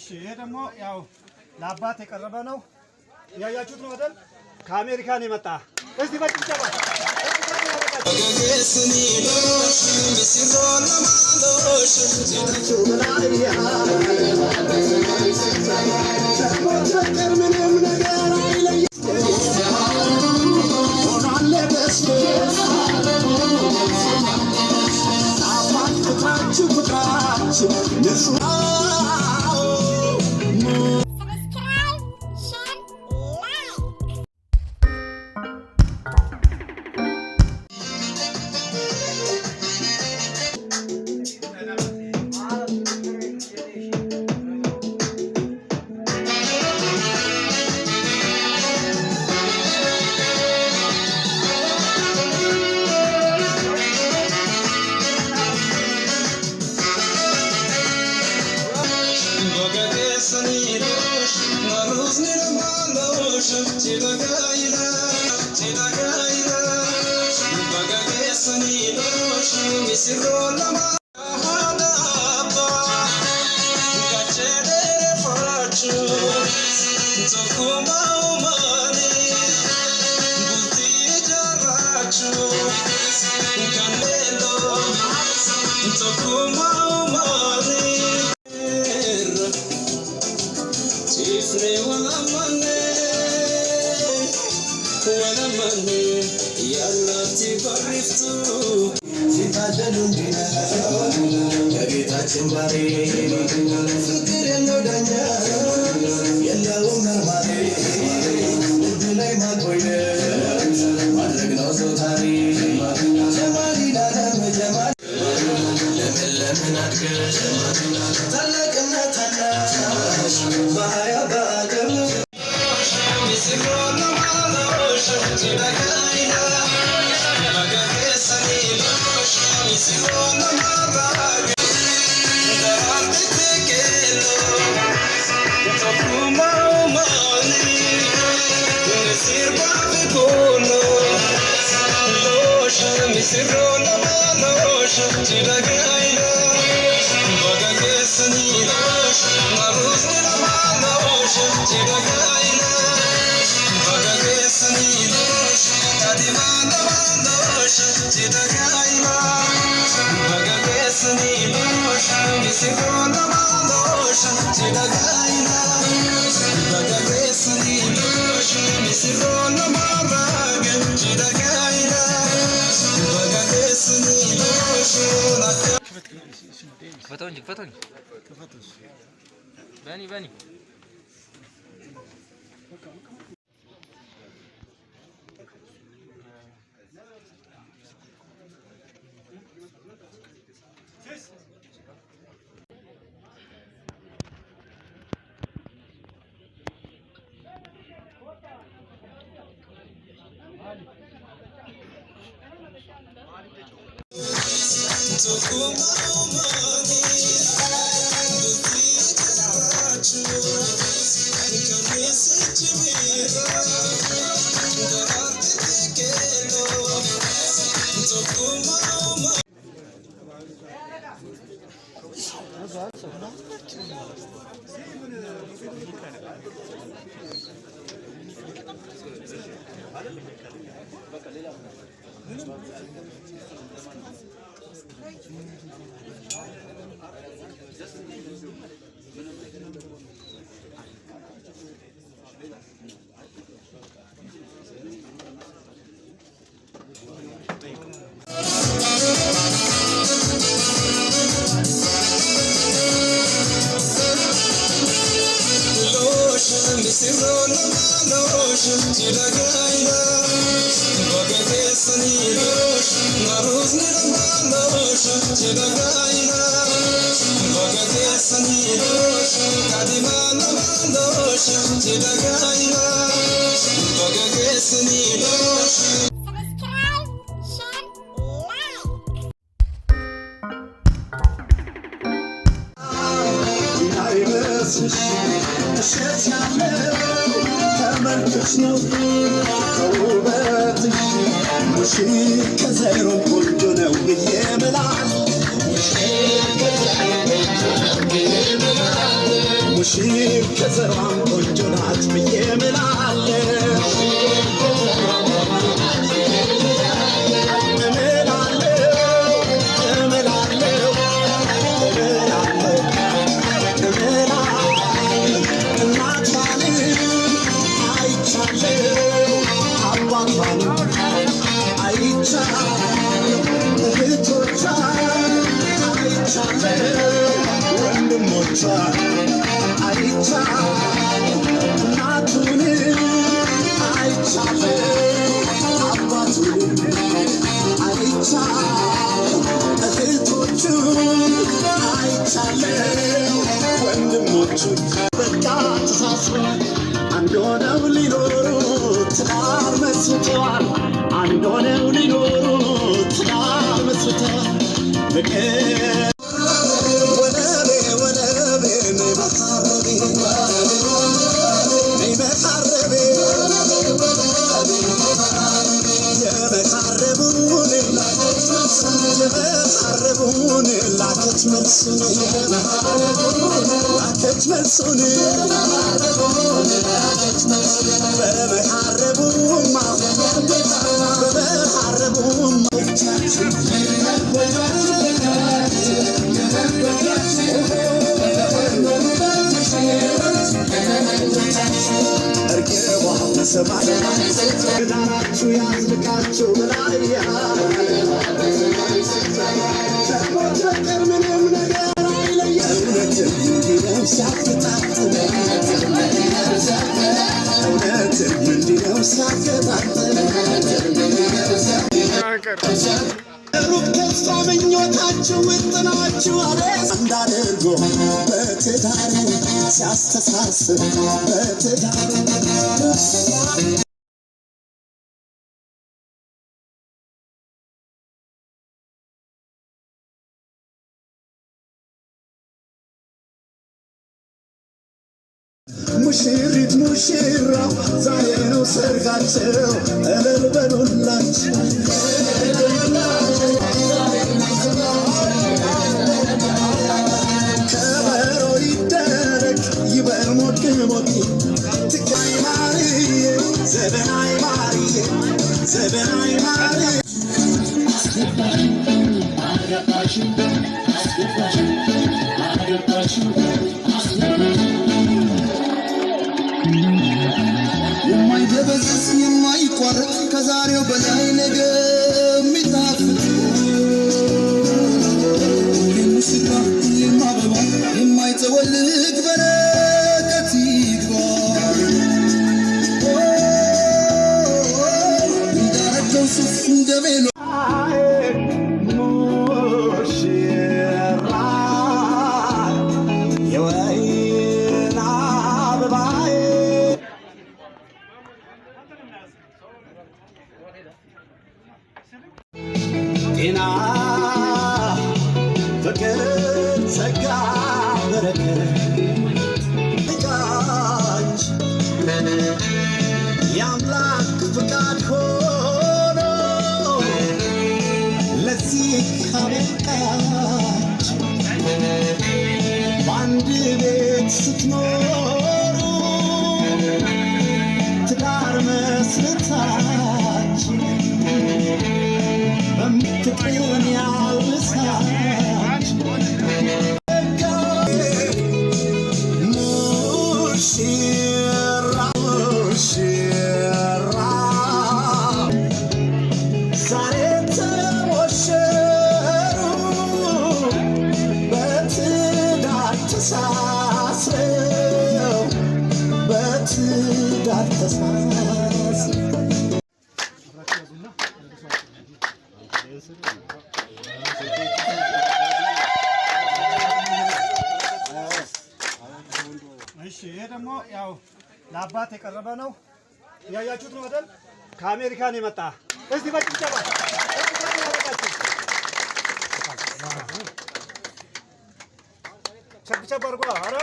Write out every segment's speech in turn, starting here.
እሺ ይሄ ደግሞ ያው ለአባት የቀረበ ነው። ያያችሁት ነው አይደል? ከአሜሪካን የመጣ እስቲ በጭብጨባ كفتوني باني ሙሽር ከዘሯም ቆንጆ ናት ብዬ እምላለሁ በቃ ተሳስበዋል አንድ ሆነው ሊኖሩ ትዳር መስርተዋል አንድ ሆነው ሊኖሩ ትዳር መስርተዋል ላከች መልሱን በመሐረቡማ እርግቧ በሰማይ ዳራችሁ ያዝልቃችሁ በላያ ከሞት በቀር ምንም ነገር አይለየም እውነትም እንዲህ ነው ሲያገጣጥም እውነትም እንዲህ ነው ሲያገጣጥም ሩቅ ተስፋ ምኞታችሁ ውጥናችሁ እንዳደርጎ በትዳር ሲያስተሳስብ በትዳር ሙሽሪት ሙሽራው ዛሬ ነው ሰርጋቸው እልል በሉላቸው ከበሮ ይደረግ ይበል ሞቅ ሞቅ ትካይ ማርዬ ዘበናይ ማርዬ ዘበናይ ማርዬ የማይደበዝዝ የማይቋረጥ ከዛሬው በላይ ነገ የሚጣፍጥ የሙሽራ የማበባ የማይጠወልግ በረከት ይግባ እንዳረገው ሱፍ እንደ ቬሎ ጤና ፍቅር ጸጋ በረከት ጋች የአምላክ ፍቃድ ሆኖ ለዚህ አበቃች በአንድ ቤት ስትኖሩ ትዳር መስርታች በምትቅን ያልብሳች ሙሽራ ሙሽራ ዛሬ ተሞሸሩ በትዳር ተሳስረው በትዳር ተሳስረው እሺ ይሄ ደግሞ ያው ለአባት የቀረበ ነው። ያያችሁት ነው አይደል? ከአሜሪካን የመጣ እስቲ በጭብጨባ ቸብቸብ አድርጎ ኧረ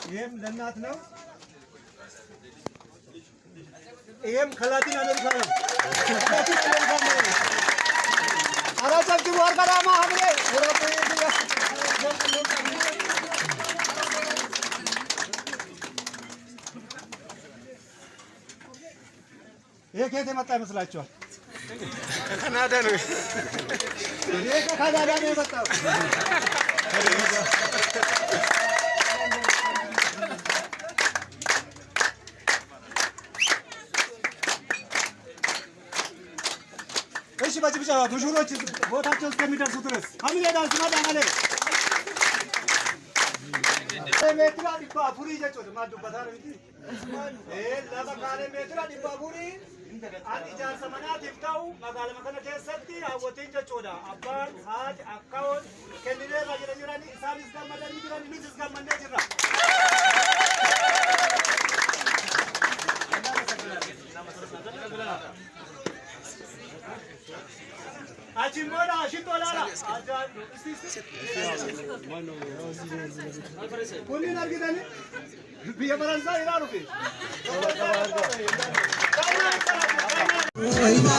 ይሄም ለእናት ነው። ይሄም ከላቲን አሜሪካ ነው። ከላቲን አሜሪካ ነው። አራጨብጭቡ አርቀዳማ ሀብሬ ይሄ ከየት የመጣ ይመስላችኋል? ከካናዳ ነው። ይሄ ከካናዳ ነው የመጣው። እሺ በጭብጨባ ሙሽሮች ቦታቸው እስከሚደርሱ ድረስ ሀሚሌ ዳንስ ማዳማሌ ሜትራ ዲባ ፉሪ ጀጮት ማዱበታ ነው ለመካነ ሜትራ ዲባ ፉሪ አን ኢጃርሰ መናቲፍ ta'u magaalaa kana keessatti hawwatiin jechuudha. Abbaan haati akkaawwan kennilee irra jiranii isaanis gammadanii jiran nutis gammannee jirra. Achimboda shitolala kunin argitani biyya Faransaay ilaalu fi Oina,